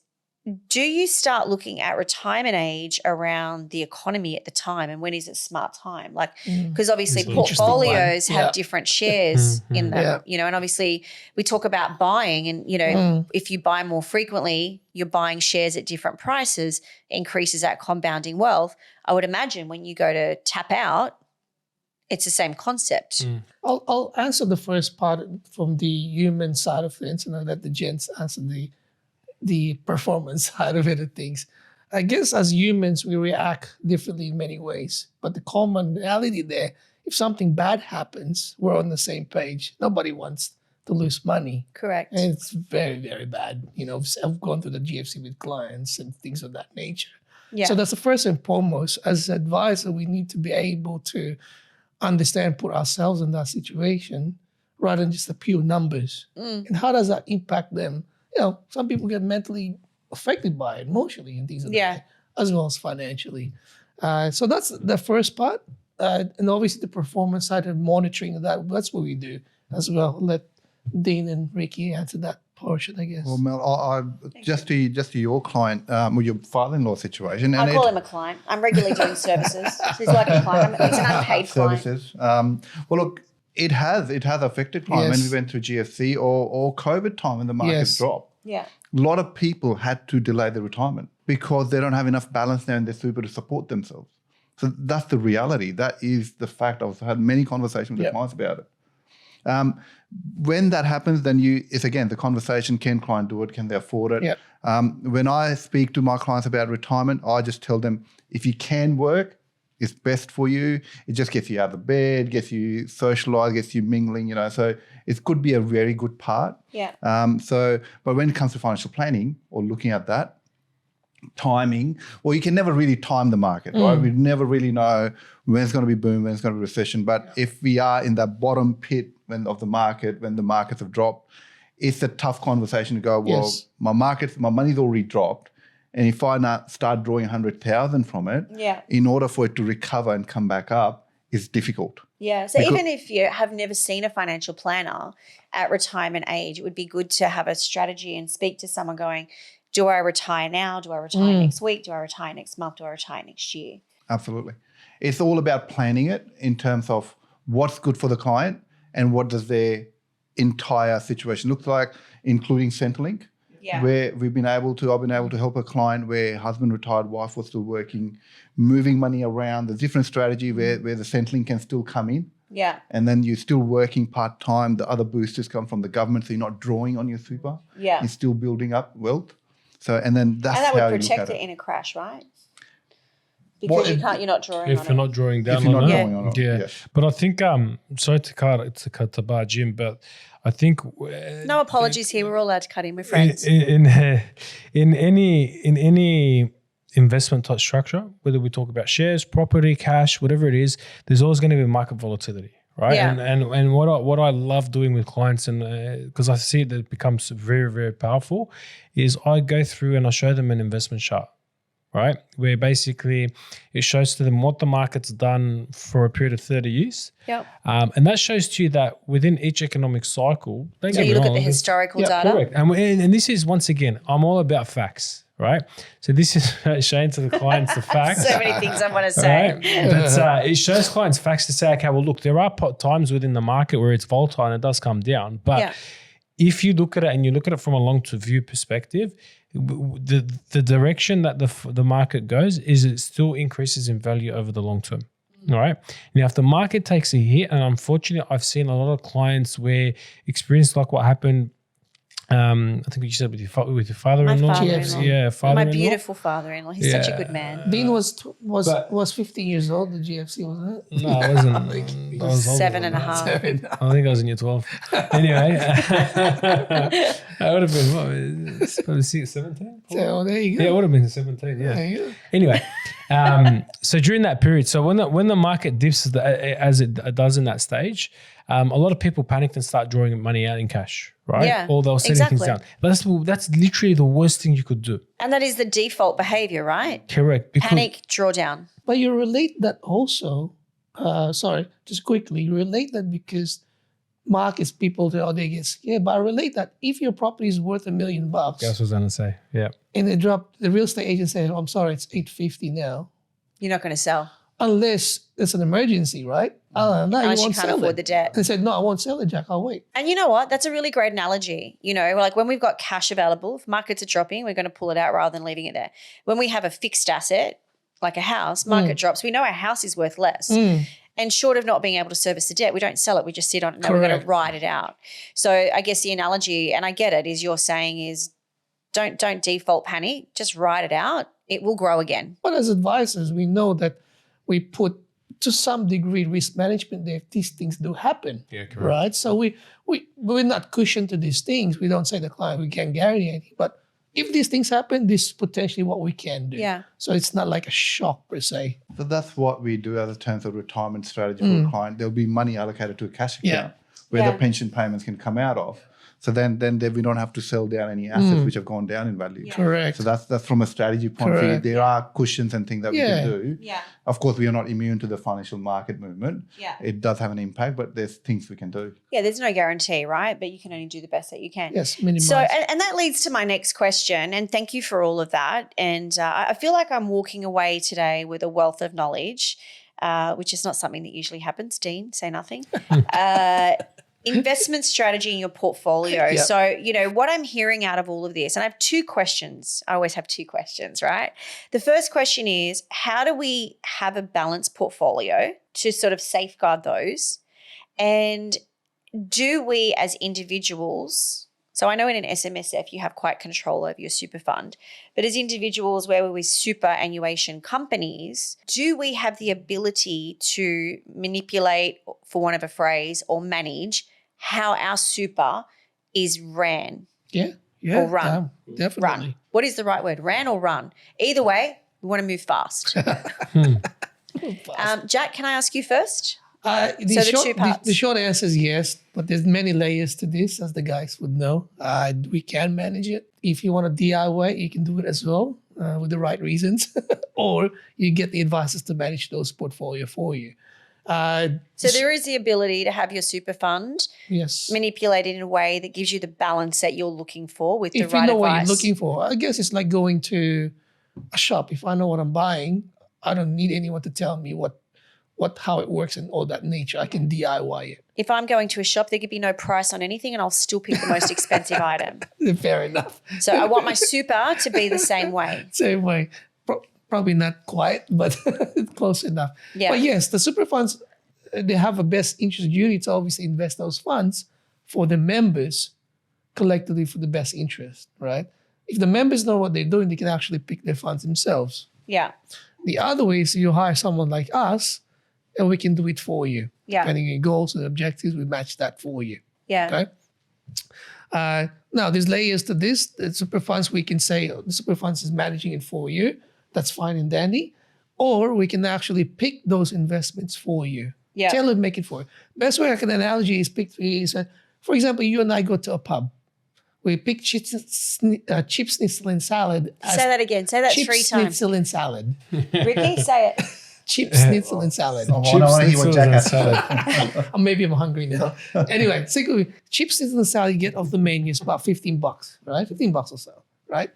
do you start looking at retirement age around the economy at the time, and when is it smart time? Like, because obviously portfolios have different shares in them, and obviously we talk about buying and, if you buy more frequently, you're buying shares at different prices, increases that compounding wealth. I would imagine when you go to tap out, it's the same concept. I'll answer the first part from the human side of things, and I'll let the gents answer the performance side of it of things. I guess as humans, we react differently in many ways. But the commonality there, if something bad happens, we're on the same page. Nobody wants to lose money. Correct. And it's very, very bad. I've gone through the GFC with clients and things of that nature. Yeah. So that's the first and foremost. As an advisor, we need to be able to understand, put ourselves in that situation rather than just the pure numbers. And how does that impact them? Some people get mentally affected by it, emotionally and things like that, as well as financially. So that's the first part. And obviously the performance side and monitoring of that's what we do as well. Let Dean and Ricky answer that portion, I guess. Well, Mel, just to your client, with your father-in-law situation. I call him a client. I'm regularly doing services. He's like a client. It's an unpaid services. client. Well, look, It has affected clients when we went through GFC or COVID time when the markets dropped. Yeah. A lot of people had to delay their retirement because they don't have enough balance there in their super to support themselves. So that's the reality. That is the fact. I've had many conversations with clients about it. When that happens, then it's again the conversation, can client do it? Can they afford it? Yep. When I speak to my clients about retirement, I just tell them, if you can work, is best for you. It just gets you out of bed, gets you socialized, gets you mingling, so it could be a very good part. Yeah. But when it comes to financial planning or looking at that, timing, well, you can never really time the market, right? We never really know when it's going to be boom, when it's going to be recession. But if we are in that bottom pit of the market, when the markets have dropped, it's a tough conversation to go, well, my money's already dropped. And if I now start drawing 100,000 from it, in order for it to recover and come back up, it's difficult. Yeah. So even if you have never seen a financial planner at retirement age, it would be good to have a strategy and speak to someone going, do I retire now? Do I retire next week? Do I retire next month? Do I retire next year? Absolutely. It's all about planning it in terms of what's good for the client and what does their entire situation look like, including Centrelink. Yeah. Where I've been able to help a client where husband retired, wife was still working, moving money around. There's different strategy where the Centrelink can still come in. Yeah. And then you're still working part-time. The other boosters come from the government, so you're not drawing on your super. Yeah. You're still building up wealth. So, and then that's how you look at it. And that would protect it in a crash, right? Because you're not drawing if on you're it. not drawing down if you're not on drawing on it. Yeah. Yes. But I think, sorry to cut the bar, Jim, but I think no apologies here. We're all allowed to cut in. We're friends. In any investment type structure, whether we talk about shares, property, cash, whatever it is, there's always going to be market volatility, right? Yeah. And what I love doing with clients, and because I see that it becomes very, very powerful, is I go through and I show them an investment chart. Right, where basically it shows to them what the market's done for a period of 30 years. Yep. And that shows to you that within each economic cycle, so you look at the historical data. Correct. And this is, once again, I'm all about facts, right? So this is showing to the clients the facts. So many things I want to say. Right? But it shows clients facts to say, okay, well, look, there are times within the market where it's volatile and it does come down. But if you look at it and you look at it from a long-term view perspective, the direction that the market goes is it still increases in value over the long term. All right. Now, if the market takes a hit, and unfortunately, I've seen a lot of clients where experience like what happened. I think you said with your father-in-law. My father-in-law. Yeah, father-in-law. My beautiful father-in-law. He's such a good man. Dean was 15 years old. The GFC, wasn't it? No, I wasn't. I was older 7.5. I think I was in year 12. Anyway, I would have been probably 17. So there you go. Yeah, it would have been 17. Yeah. There you go. Anyway, so during that period, so when the market dips as it does in that stage, a lot of people panicked and start drawing money out in cash, right? Yeah, or they'll send things down. But that's literally the worst thing you could do. And that is the default behavior, right? Correct. Panic, draw down. But you relate that also. Just quickly, you relate that because markets people they get scared. But I relate that if your property is worth $1 million, That's what I was gonna say. Yeah. And the real estate agent says, "I'm sorry, it's $850 now." You're not going to sell. Unless it's an emergency, right? Unless you you won't can't sell afford it. the debt. They said, "No, I won't sell it, Jack. I'll wait." And you know what? That's a really great analogy. Like when we've got cash available, if markets are dropping, we're going to pull it out rather than leaving it there. When we have a fixed asset, like a house, market drops, we know our house is worth less. And short of not being able to service the debt, we don't sell it. We just sit on it. No, we're going to ride it out. So I guess the analogy, and I get it, is you're saying is don't default panic. Just ride it out. It will grow again. But as advisors, we know that we put to some degree risk management there if these things do happen. Yeah, correct. Right? So we're not cushioned to these things. We don't say to the client we can't guarantee anything. But if these things happen, this is potentially what we can do. Yeah. So it's not like a shock per se. So that's what we do as a terms of retirement strategy for a client. There'll be money allocated to a cash account where the pension payments can come out of. So then we don't have to sell down any assets which have gone down in value. Yeah. Correct. So that's from a strategy point of view. There are cushions and things that we can do. Yeah. Of course, we are not immune to the financial market movement. Yeah. It does have an impact, but there's things we can do. Yeah, there's no guarantee, right? But you can only do the best that you can. Yes, minimize. So, and that leads to my next question, and thank you for all of that. And I feel like I'm walking away today with a wealth of knowledge, which is not something that usually happens. Dean, say nothing. Investment strategy in your portfolio. Yep. So, what I'm hearing out of all of this, and I have two questions. I always have two questions, right? The first question is, how do we have a balanced portfolio to sort of safeguard those? And do we as individuals So I know in an SMSF you have quite control over your super fund, but as individuals where we're with superannuation companies, do we have the ability to manipulate, for want of a phrase, or manage how our super is ran? Yeah. Or run. Definitely. Run. What is the right word? Ran or run? Either way, we want to move fast. Jack, can I ask you first? The short answer is yes, but there's many layers to this, as the guys would know. We can manage it. If you want to DIY, you can do it as well with the right reasons, or you get the advisors to manage those portfolio for you. So there is the ability to have your super fund manipulated in a way that gives you the balance that you're looking for with the right advice. If you know what you're looking for, I guess it's like going to a shop. If I know what I'm buying, I don't need anyone to tell me how it works and all that nature. I can DIY it. If I'm going to a shop, there could be no price on anything and I'll still pick the most expensive item. Fair enough. So I want my super to be the same way. Same way. Probably not quite, but close enough. Yeah. But yes, the super funds, they have a best interest duty to obviously invest those funds for the members collectively for the best interest, right? If the members know what they're doing, they can actually pick their funds themselves. Yeah. The other way is you hire someone like us and we can do it for you. Yeah. Depending on your goals and objectives, we match that for you. Yeah. Okay. Now, there's layers to this. The super funds, we can say the super funds is managing it for you. That's fine and dandy. Or we can actually pick those investments for you. Yeah. Tailor make it for you. Best way I can analogy is, for example, you and I go to a pub. We pick chip schnitzel and salad. Say that again. Say that 3 times. Chip schnitzel and salad. Ricky, say it. Chip schnitzel and salad. I want to hear what Jack has said. Or maybe I'm hungry now. Anyway, chip schnitzel and salad you get off the menu is about $15, right? $15 or so, right?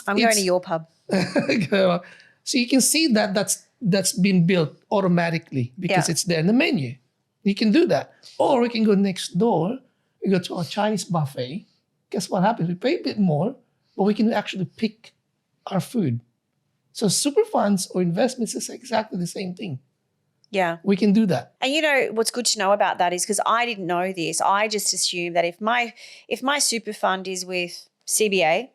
I'm going to your pub. So you can see that's been built automatically because it's there in the menu. You can do that. Or we can go next door. We go to a Chinese buffet. Guess what happens? We pay a bit more, but we can actually pick our food. So super funds or investments is exactly the same thing. Yeah. We can do that. And you know what's good to know about that is because I didn't know this. I just assumed that if my super fund is with CBA,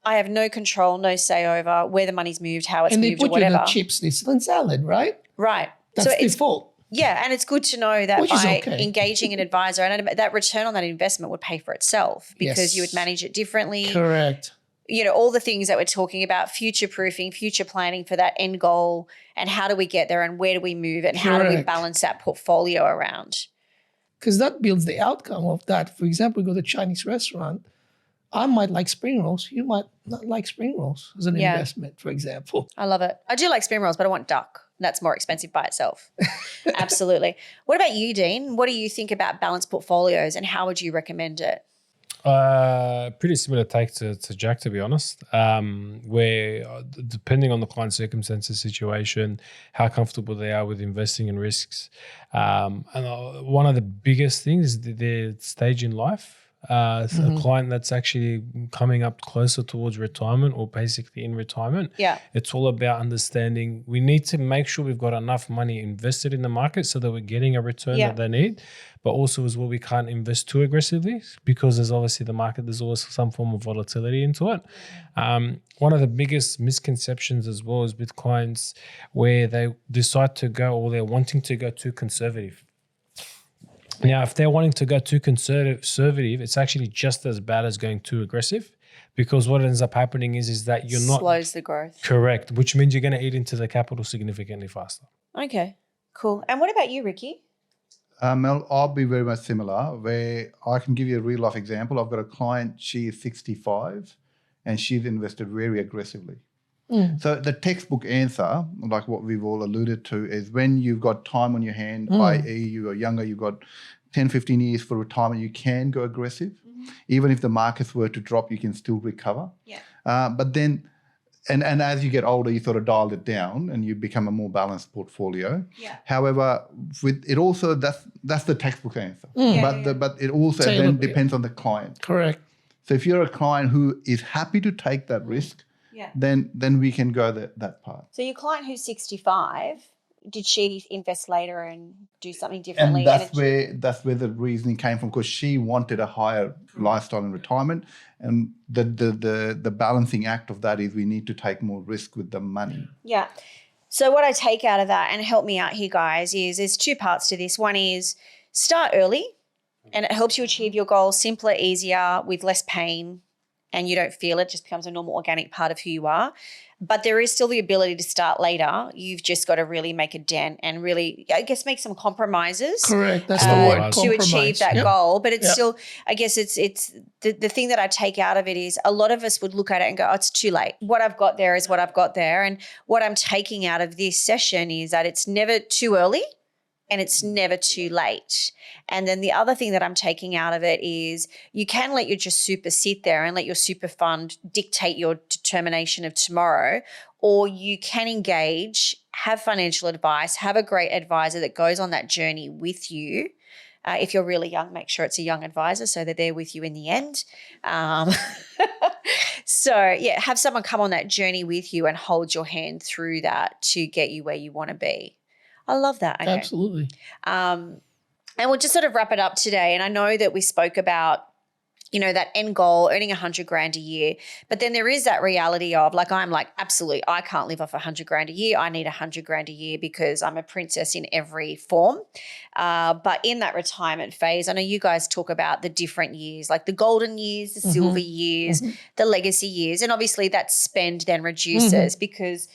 I have no control, no say over where the money's moved, how it's moved, or whatever. And they put you in a chip schnitzel and salad, right? Right. That's so default. Yeah, and it's good to know that by engaging an advisor, and that return on that investment would pay for itself because you would manage it differently. Correct. You know, all the things that we're talking about, future-proofing, future planning for that end goal, and how do we get there and where do we move and how do we balance that portfolio around? Because that builds the outcome of that. For example, we go to a Chinese restaurant. I might like spring rolls. You might not like spring rolls as an investment, for example. I love it. I do like spring rolls, but I want duck. That's more expensive by itself. Absolutely. What about you, Dean? What do you think about balanced portfolios and how would you recommend it? Pretty similar take to Jack, to be honest, where depending on the client circumstances, situation, how comfortable they are with investing in risks. And one of the biggest things is their stage in life. A client that's actually coming up closer towards retirement or basically in retirement. Yeah. It's all about understanding we need to make sure we've got enough money invested in the market so that we're getting a return that they need. But also as well, we can't invest too aggressively because there's obviously the market, there's always some form of volatility into it. One of the biggest misconceptions as well is with clients where they decide to go or they're wanting to go too conservative. Now, if they're wanting to go too conservative, it's actually just as bad as going too aggressive because what ends up happening is that you're not... Slows the growth. Correct, which means you're going to eat into the capital significantly faster. Okay, cool. And what about you, Ricky? Mel, I'll be very much similar where I can give you a real life example. I've got a client, she is 65 and she's invested very aggressively. So the textbook answer, like what we've all alluded to, is when you've got time on your hand, i.e. you are younger, you've got 10, 15 years for retirement, you can go aggressive. Even if the markets were to drop, you can still recover. Yeah. But then, and as you get older, you sort of dial it down and you become a more balanced portfolio. Yeah. However, with it also, that's the textbook answer. But it also then depends on the client. Correct. So if you're a client who is happy to take that risk, then we can go that part. So your client who's 65, did she invest later and do something differently? And that's where the reasoning came from, because she wanted a higher lifestyle in retirement, and the balancing act of that is we need to take more risk with the money. Yeah. So what I take out of that, and help me out here, guys, is there's two parts to this. One is start early, and it helps you achieve your goals simpler, easier, with less pain, and you don't feel it. It just becomes a normal organic part of who you are. But there is still the ability to start later. You've just got to really make a dent and really, I guess, make some compromises. Correct. That's the word. To achieve that goal. But it's still, I guess it's the thing that I take out of it is a lot of us would look at it and go, oh, it's too late. What I've got there is what I've got there. And what I'm taking out of this session is that it's never too early and it's never too late. And then the other thing that I'm taking out of it is you can let your just super sit there and let your super fund dictate your determination of tomorrow, or you can engage, have financial advice, have a great advisor that goes on that journey with you. If you're really young, make sure it's a young advisor so that they're with you in the end. So, yeah, have someone come on that journey with you and hold your hand through that to get you where you want to be. I love that. Okay. Absolutely. And we'll just sort of wrap it up today. And I know that we spoke about, that end goal, earning $100,000 a year. But then there is that reality of absolutely, I can't live off $100,000 a year. I need $100,000 a year because I'm a princess in every form. But in that retirement phase, I know you guys talk about the different years, like the golden years, the silver years, the legacy years. And obviously that spend then reduces because,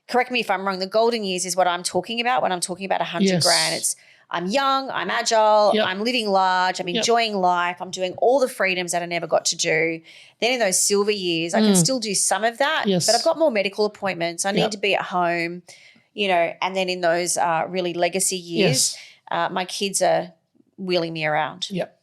correct me if I'm wrong, the golden years is what I'm talking about when I'm talking about $100,000. It's I'm young, I'm agile, I'm living large, I'm enjoying life, I'm doing all the freedoms that I never got to do. Then in those silver years, I can still do some of that, but I've got more medical appointments. I need to be at home, and then in those really legacy years, my kids are wheeling me around. Yep,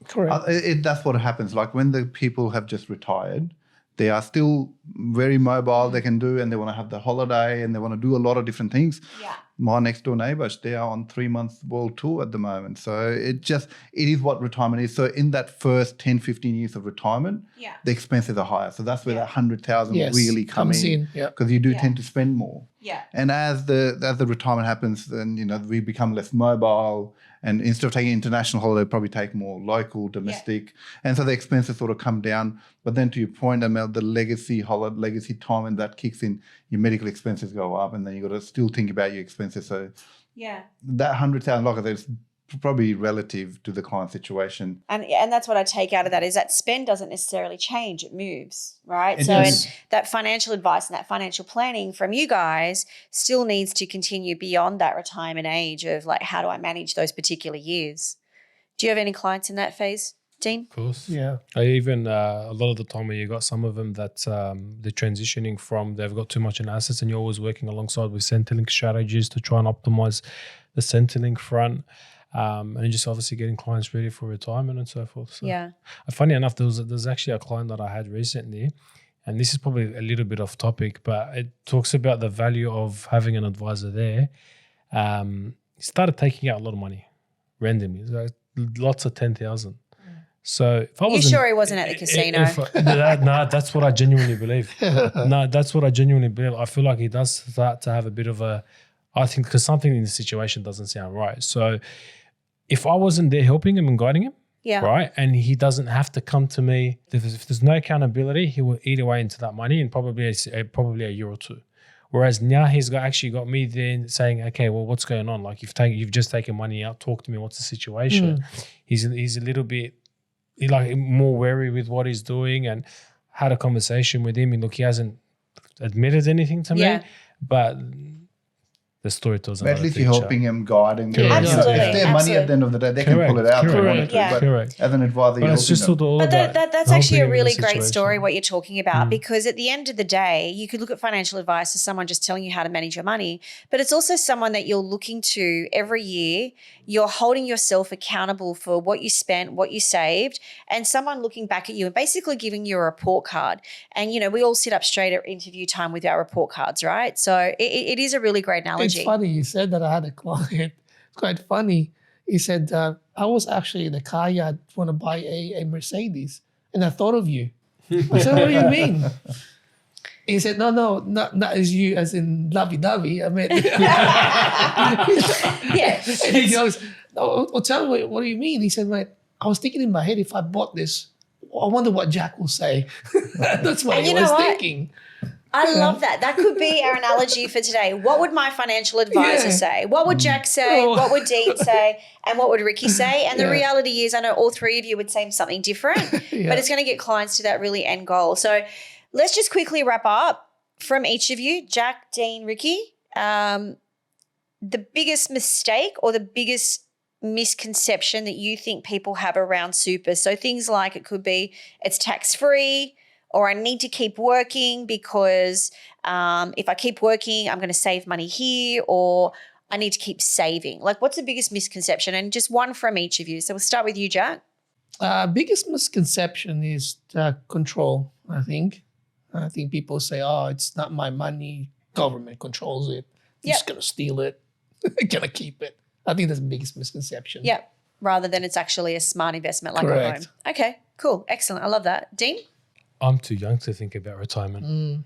correct. That's what happens. Like when the people have just retired, they are still very mobile. They can do, and they want to have the holiday, and they want to do a lot of different things. Yeah. My next door neighbours, they are on 3-month world tour at the moment. So it is what retirement is. So in that first 10, 15 years of retirement, the expenses are higher. So that's where that 100,000 really comes in. Because you do tend to spend more. Yeah. And as the retirement happens, then we become less mobile. And instead of taking international holiday, probably take more local, domestic. Yeah. And so the expenses sort of come down. But then to your point, Amel, the legacy time, and that kicks in, your medical expenses go up, and then you got to still think about your expenses. So that $100,000 is probably relative to the client situation. And that's what I take out of that is that spend doesn't necessarily change, it moves, right? It so does. And that financial advice and that financial planning from you guys still needs to continue beyond that retirement age of like, how do I manage those particular years? Do you have any clients in that phase, Dean? Of course. Yeah. I even a lot of the time where you got some of them that they're transitioning from, they've got too much in assets, and you're always working alongside with Centrelink strategies to try and optimize the Centrelink front. And just obviously getting clients ready for retirement and so forth. So, funny enough, there's actually a client that I had recently, and this is probably a little bit off topic, but it talks about the value of having an advisor there. He started taking out a lot of money randomly, like lots of 10,000. So if I was, sure he wasn't at the casino? No, that's what I genuinely believe. I feel like he does start to have a bit of a. I think because something in the situation doesn't sound right. So if I wasn't there helping him and guiding him, right, and he doesn't have to come to me, if there's no accountability, he will eat away into that money in probably a year or two. Whereas now he's actually got me there saying, okay, well, what's going on? Like you've just taken money out, talk to me, what's the situation? He's a little bit more wary with what he's doing, and had a conversation with him. And look, he hasn't admitted anything to me, but the story tells at least you're helping him, guiding him. Absolutely. If their money at the end of the day, they can pull it out if they want to. But as an advisor, you're helping them. But that's actually a really great story, what you're talking about, because at the end of the day, you could look at financial advice as someone just telling you how to manage your money, but it's also someone that you're looking to every year. You're holding yourself accountable for what you spent, what you saved, and someone looking back at you and basically giving you a report card. And, we all sit up straight at interview time with our report cards, right? So it is a really great analogy. It's funny you said that. I had a client. It's quite funny. He said, I was actually in the car yard want to buy a Mercedes, and I thought of you. I said, what do you mean? He said, no, not as you, as in lovey-dovey. I mean, Yeah. and he goes, oh, tell me, what do you mean? He said, mate, I was thinking in my head, if I bought this, I wonder what Jack will say. That's what I was thinking. I love that. That could be our analogy for today. What would my financial advisor say? What would Jack say? What would Dean say? And what would Ricky say? And the reality is, I know all three of you would say something different, but it's going to get clients to that really end goal. So let's just quickly wrap up from each of you, Jack, Dean, Ricky, the biggest mistake or the biggest misconception that you think people have around super. So things like it could be it's tax-free, or I need to keep working because if I keep working, I'm going to save money here, or I need to keep saving. Like, what's the biggest misconception? And just one from each of you. So we'll start with you, Jack. Biggest misconception is control, I think. I think people say, oh, it's not my money. Government controls it. I'm just going to steal it. Going to keep it. I think that's the biggest misconception. Yep. Rather than it's actually a smart investment like a home. Okay, cool. Excellent. I love that. Dean? I'm too young to think about retirement.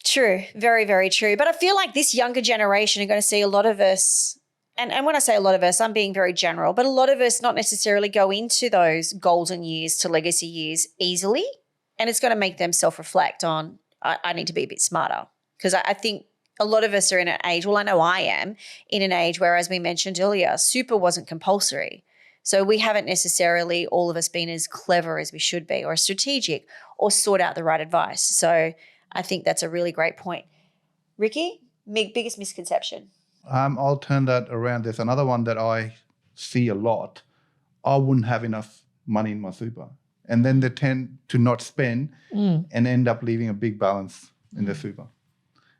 True. Very, very true. But I feel like this younger generation are going to see a lot of us, and when I say a lot of us, I'm being very general, but a lot of us not necessarily go into those golden years to legacy years easily, and it's going to make them self-reflect on, I need to be a bit smarter. Because I think a lot of us are in an age, well, I know I am, in an age where, as we mentioned earlier, super wasn't compulsory. So we haven't necessarily, all of us, been as clever as we should be, or strategic, or sought out the right advice. So I think that's a really great point. Ricky, biggest misconception? I'll turn that around. There's another one that I see a lot. I wouldn't have enough money in my super. And then they tend to not spend and end up leaving a big balance in their super.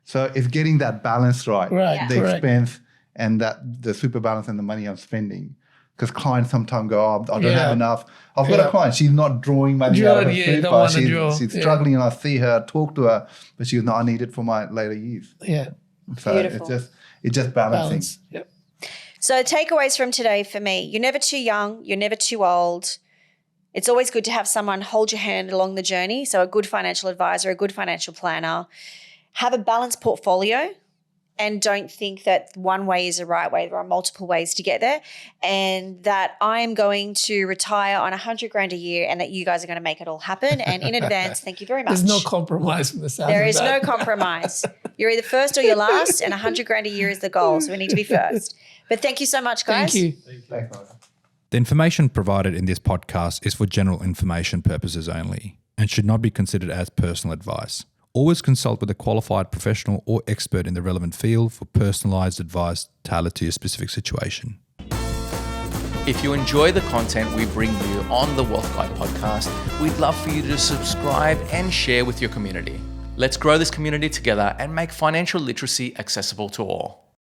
So it's getting that balance right. The expense and that the super balance and the money I'm spending. Because clients sometimes go, oh, I don't have enough. I've got a client, she's not drawing money out of her super. She's struggling, and I see her, talk to her, but she's not, I need it for my later years. Yeah. So it's just balancing. Yep. So takeaways from today for me, you're never too young, you're never too old. It's always good to have someone hold your hand along the journey. So a good financial advisor, a good financial planner. Have a balanced portfolio. And don't think that one way is the right way. There are multiple ways to get there, and that I'm going to retire on $100,000 a year, and that you guys are going to make it all happen. And in advance, thank you very much. There's no compromise from the sound. There is no compromise. You're either first or you're last, and $100,000 a year is the goal. So we need to be first. But thank you so much, guys. Thank you. Thanks, Malissa. The information provided in this podcast is for general information purposes only and should not be considered as personal advice. Always consult with a qualified professional or expert in the relevant field for personalised advice tailored to your specific situation. If you enjoy the content we bring you on the Wealth Guide podcast, we'd love for you to subscribe and share with your community. Let's grow this community together and make financial literacy accessible to all.